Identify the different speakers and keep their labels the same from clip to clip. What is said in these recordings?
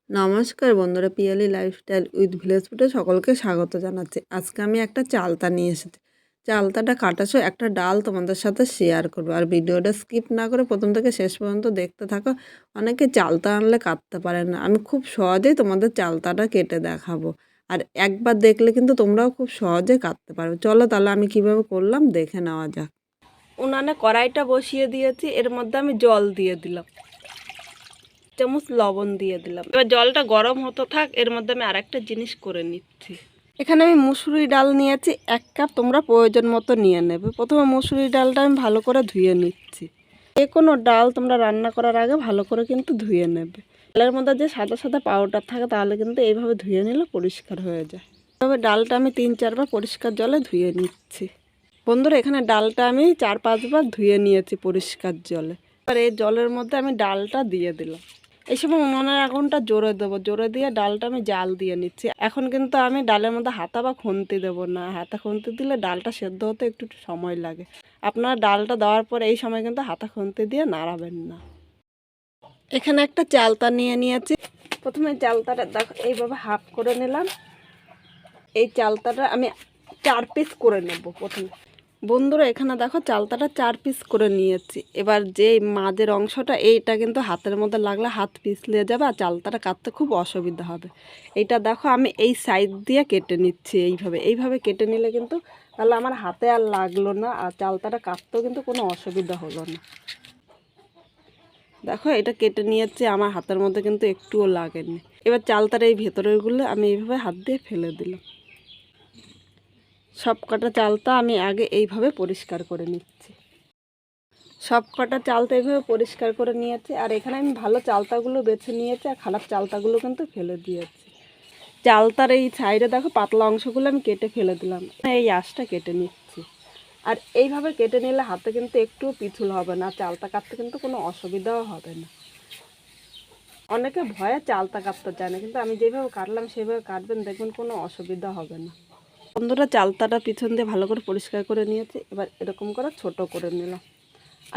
Speaker 1: নমস্কার বন্ধুরা, Piyali lifestyle with village ফুডে সকলকে স্বাগত জানাচ্ছি। আজকে আমি একটা চালতা নিয়ে এসেছি। চালতাটা কাটাছো একটা ডাল তোমাদের সাথে শেয়ার করবো, আর ভিডিওটা স্কিপ না করে প্রথম থেকে শেষ পর্যন্ত দেখতে থাকো। অনেকে চালতা আনলে কাটতে পারে না, আমি খুব সহজেই তোমাদের চালতাটা কেটে দেখাবো। আর একবার দেখলে কিন্তু তোমরাও খুব সহজে কাটতে পারবে। চলো তাহলে আমি কিভাবে করলাম দেখে নেওয়া যাক। উনানে কড়াইটা বসিয়ে দিয়েছি, এর মধ্যে আমি জল দিয়ে দিলাম, চামচ লবণ দিয়ে দিলাম। এবার জলটা গরম হতে থাক, এর মধ্যে আমি আরেকটা জিনিস করে নিচ্ছি। এখানে আমি মুসুরি ডাল নিয়েছি 1 কাপ, তোমরা প্রয়োজন মতো নিয়ে নেবে। প্রথমে মুসুরি ডালটা আমি ভালো করে ধুয়ে নিচ্ছি। যে কোনো ডাল তোমরা রান্না করার আগে ভালো করে কিন্তু ধুয়ে নেবে। ডালের মধ্যে যে সাদা সাদা পাউডার থাকে তাহলে কিন্তু এইভাবে ধুয়ে নিলে পরিষ্কার হয়ে যায়। তবে ডালটা আমি 3-4 বার পরিষ্কার জলে ধুয়ে নিচ্ছি। বন্ধুরা, এখানে ডালটা আমি 4-5 বার ধুয়ে নিয়েছি পরিষ্কার জলে। এবার এই জলের মধ্যে আমি ডালটা দিয়ে দিলাম। এই সময় উনুনের আগুনটা জোরে দেবো, জোরে দিয়ে ডালটা আমি জাল দিয়ে নিচ্ছি। এখন কিন্তু আমি ডালের মধ্যে হাতা বা খুন্তি দেবো না, হাতা খুন্তি দিলে ডালটা সেদ্ধ হতে একটু সময় লাগে। আপনারা ডালটা দেওয়ার পর এই সময় কিন্তু হাতা খুন্তি দিয়ে নাড়াবেন না। এখানে একটা চালতা নিয়ে নিয়েছি। প্রথমে চালতাটা দেখো এইভাবে হাফ করে নিলাম। এই চালতাটা আমি 4 পিস করে নেব প্রথমে। বন্ধুরা, এখানে দেখো চালতাটা 4 পিস করে নিয়েছি। এবার যে মাঝের অংশটা এইটা কিন্তু হাতের মধ্যে লাগলে হাত পিছলে যাবে আর চালতাটা কাটতে খুব অসুবিধা হবে। এইটা দেখো আমি এই সাইড দিয়ে কেটে নিচ্ছি। এইভাবে কেটে নিলে কিন্তু তাহলে আমার হাতে আর লাগলো না, আর চালতাটা কাটতেও কিন্তু কোনো অসুবিধা হলো না। দেখো এটা কেটে নিয়েছি, আমার হাতের মধ্যে কিন্তু একটুও লাগেনি। এবার চালতার এই ভেতরেরগুলো আমি এইভাবে হাত দিয়ে ফেলে দিলাম। সব কটা চালতা আমি আগে এইভাবে পরিষ্কার করে নিচ্ছি। সব কটা চালতা এইভাবে পরিষ্কার করে নিয়েছি, আর এখানে আমি ভালো চালতাগুলো বেছে নিয়েছি আর খারাপ চালতাগুলো কিন্তু ফেলে দিয়েছি। চালতার এই সাইডে দেখো পাতলা অংশগুলো আমি কেটে ফেলে দিলাম, এই আঁশটা কেটে নিচ্ছি। আর এইভাবে কেটে নিলে হাতে কিন্তু একটুও পিছল হবে না, চালতা কাটতে কিন্তু কোনো অসুবিধাও হবে না। অনেকে ভয়ে চালতা কাটতে চায় না, কিন্তু আমি যেভাবে কাটলাম সেইভাবে কাটবেন, দেখবেন কোনো অসুবিধা হবে না। বন্ধুরা, চালতাটা পিছন দিয়ে ভালো করে পরিষ্কার করে নিয়েছি। এবার এরকম করে ছোট করে নিলাম।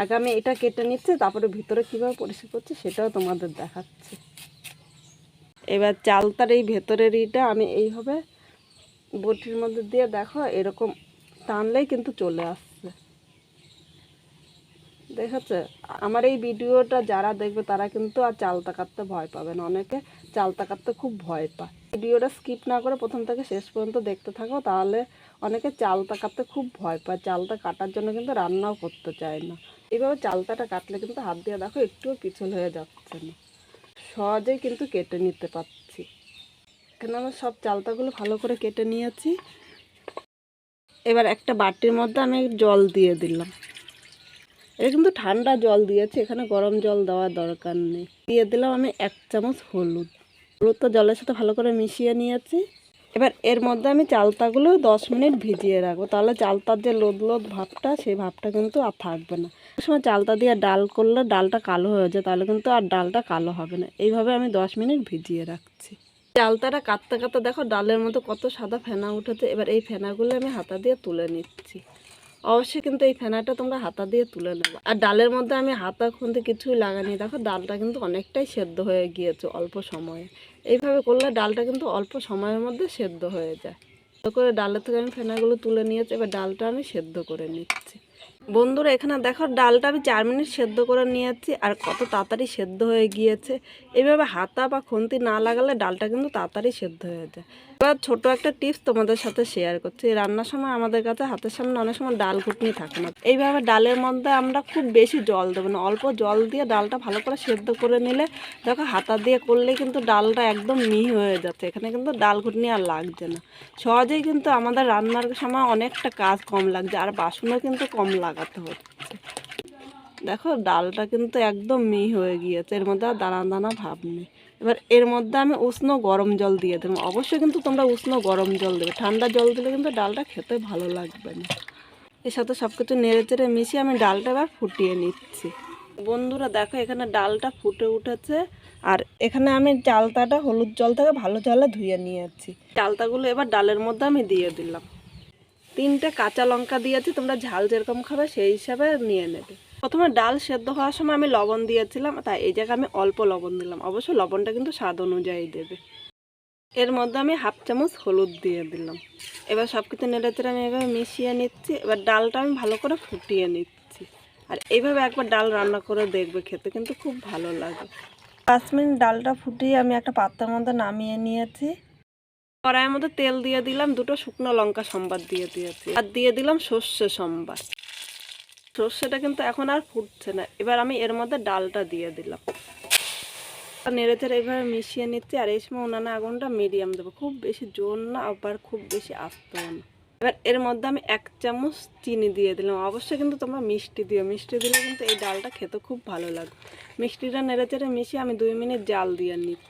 Speaker 1: আগে আমি এটা কেটে নিচ্ছি, তারপরে ভিতরে কীভাবে পরিষ্কার করছি সেটাও তোমাদের দেখাচ্ছি। এবার চালতার এই ভেতরের ইটা আমি এইভাবে বটির মধ্যে দিয়ে দেখো এরকম টানলেই কিন্তু চলে আসছে। দেখাচ্ছে? আমার এই ভিডিওটা যারা দেখবে তারা কিন্তু আর চালতা কাটতে ভয় পাবে না। অনেকে চালতা কাটতে খুব ভয় পায়। ভিডিওটা স্কিপ না করে প্রথম থেকে শেষ পর্যন্ত দেখতে থাকো, তাহলে অনেকে চালতা কাটতে খুব ভয় পায়। চালতা কাটার জন্য কিন্তু রান্নাও করতে চায় না। এইভাবে চালতাটা কাটলে কিন্তু হাত দিয়ে দেখো একটুও পিছল হয়ে যাচ্ছে না, সহজেই কিন্তু কেটে নিতে পারছি। এখানে আমি সব চালতাগুলো ভালো করে কেটে নিয়েছি। এবার একটা বাটির মধ্যে আমি জল দিয়ে দিলাম। এটা কিন্তু ঠান্ডা জল দিয়েছি, এখানে গরম জল দেওয়ার দরকার নেই। দিয়ে দিলাম আমি 1 চামচ হলুদ। হলুদটা জলের সাথে ভালো করে মিশিয়ে নিয়েছি। এবার এর মধ্যে আমি চালতাগুলো 10 মিনিট ভিজিয়ে রাখবো, তাহলে চালতার যে লোদ লোদ ভাবটা সেই ভাবটা কিন্তু আর থাকবে না। এই সময় চালতা দিয়ে ডাল করলে ডালটা কালো হয়ে যায়, তাহলে কিন্তু আর ডালটা কালো হবে না। এইভাবে আমি 10 মিনিট ভিজিয়ে রাখছি। চালতাটা কাটতে কাটতে দেখো ডালের মধ্যে কত সাদা ফেনা উঠেছে। এবার এই ফেনাগুলো আমি হাতা দিয়ে তুলে নিচ্ছি। অবশ্যই কিন্তু এই ফেনাটা তোমরা হাতা দিয়ে তুলে নেবে। আর ডালের মধ্যে আমি হাতা খুন্তি কিছুই লাগানি। দেখো ডালটা কিন্তু অনেকটাই সেদ্ধ হয়ে গিয়েছে অল্প সময়ে। এইভাবে করলে ডালটা কিন্তু অল্প সময়ের মধ্যে সেদ্ধ হয়ে যায়। সেদ্ধ করে ডালের থেকে আমি ফেনাগুলো তুলে নিয়েছি। এবার ডালটা আমি সেদ্ধ করে নিচ্ছি। বন্ধুরা, এখানে দেখো ডালটা আমি 4 মিনিট সেদ্ধ করে নিয়েছি, আর কত তাড়াতাড়ি সেদ্ধ হয়ে গিয়েছে। এইভাবে হাতা বা খুন্তি না লাগালে ডালটা কিন্তু তাড়াতাড়ি সেদ্ধ হয়ে যায়। এবার ছোট একটা টিপস তোমাদের সাথে শেয়ার করছি। রান্নার সময় আমাদের কাছে হাতের সামনে অনেক সময় ডাল ঘুটনি থাকে না। এইভাবে ডালের মধ্যে আমরা খুব বেশি জল দেবো না, অল্প জল দিয়ে ডালটা ভালো করে সেদ্ধ করে নিলে দেখো হাতা দিয়ে করলে কিন্তু ডালটা একদম মিহি হয়ে যাচ্ছে। এখানে কিন্তু ডাল ঘুটনি আর লাগছে না। সহজেই কিন্তু আমাদের রান্নার সময় অনেকটা কাজ কম লাগছে, আর বাসনও কিন্তু কম লাগাতে হচ্ছে। দেখো ডালটা কিন্তু একদম মিহি হয়ে গিয়েছে, এর মধ্যে আর দানা দানা ভাব নেই। এবার এর মধ্যে আমি উষ্ণ গরম জল দিয়ে দেবো। অবশ্যই কিন্তু তোমরা উষ্ণ গরম জল দেবে, ঠান্ডা জল দিলে কিন্তু ডালটা খেতে ভালো লাগবে না। এর সাথে সব কিছু নেড়ে চেড়ে মিশিয়ে আমি ডালটা এবার ফুটিয়ে নিচ্ছি। বন্ধুরা দেখো এখানে ডালটা ফুটে উঠেছে, আর এখানে আমি চালতাটা হলুদ জল থেকে ভালো জলে ধুয়ে নিয়েছি। চালতাগুলো এবার ডালের মধ্যে আমি দিয়ে দিলাম। 3টে কাঁচা লঙ্কা দিয়েছি, তোমরা ঝাল যেরকম খাবে সেই হিসাবে নিয়ে নেবে। প্রথমে ডাল সেদ্ধ হওয়ার সময় আমি লবণ দিয়েছিলাম, তাই এই জায়গায় আমি অল্প লবণ দিলাম। অবশ্য লবণটা কিন্তু স্বাদ অনুযায়ী দেবে। এর মধ্যে আমি হাফ চামচ হলুদ দিয়ে দিলাম। এবার সব কিছু নেড়েচেড়ে আমি এভাবে মিশিয়ে নিচ্ছি। এবার ডালটা আমি ভালো করে ফুটিয়ে নিচ্ছি। আর এইভাবে একবার ডাল রান্না করে দেখবে, খেতে কিন্তু খুব ভালো লাগে। 5 মিনিট ডালটা ফুটিয়ে আমি একটা পাত্রের মধ্যে নামিয়ে নিয়েছি। কড়াইয়ের মধ্যে তেল দিয়ে দিলাম, 2টো শুকনো লঙ্কা সম্বার দিয়ে দিয়েছি, আর দিয়ে দিলাম সর্ষে সম্বার। সর্ষেটা কিন্তু এখন আর ফুটছে না। এবার আমি এর মধ্যে ডালটা দিয়ে দিলাম, নেড়েচেড়ে এইভাবে মিশিয়ে নিচ্ছি। আর এই সময় উনানে আগুনটা মিডিয়াম দেবো, খুব বেশি জোর না আবার খুব বেশি আস্তে না। এবার এর মধ্যে আমি 1 চামচ চিনি দিয়ে দিলাম। অবশ্যই কিন্তু তোমরা মিষ্টি দিও, মিষ্টি দিলে কিন্তু এই ডালটা খেতে খুব ভালো লাগে। মিষ্টিটা নেড়েচেড়ে মিশিয়ে আমি 2 মিনিট জাল দিয়ে নিচ্ছি।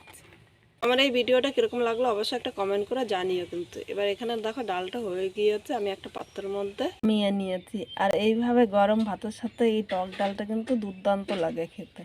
Speaker 1: আমার এই ভিডিওটা কীরকম লাগলো অবশ্যই একটা কমেন্ট করে জানিও কিন্তু। এবার এখানে দেখো ডালটা হয়ে গিয়েছে, আমি একটা পাত্রের মধ্যে নিয়ে নিয়েছি। আর এইভাবে গরম ভাতের সাথে এই টক ডালটা কিন্তু দুর্দান্ত লাগে খেতে।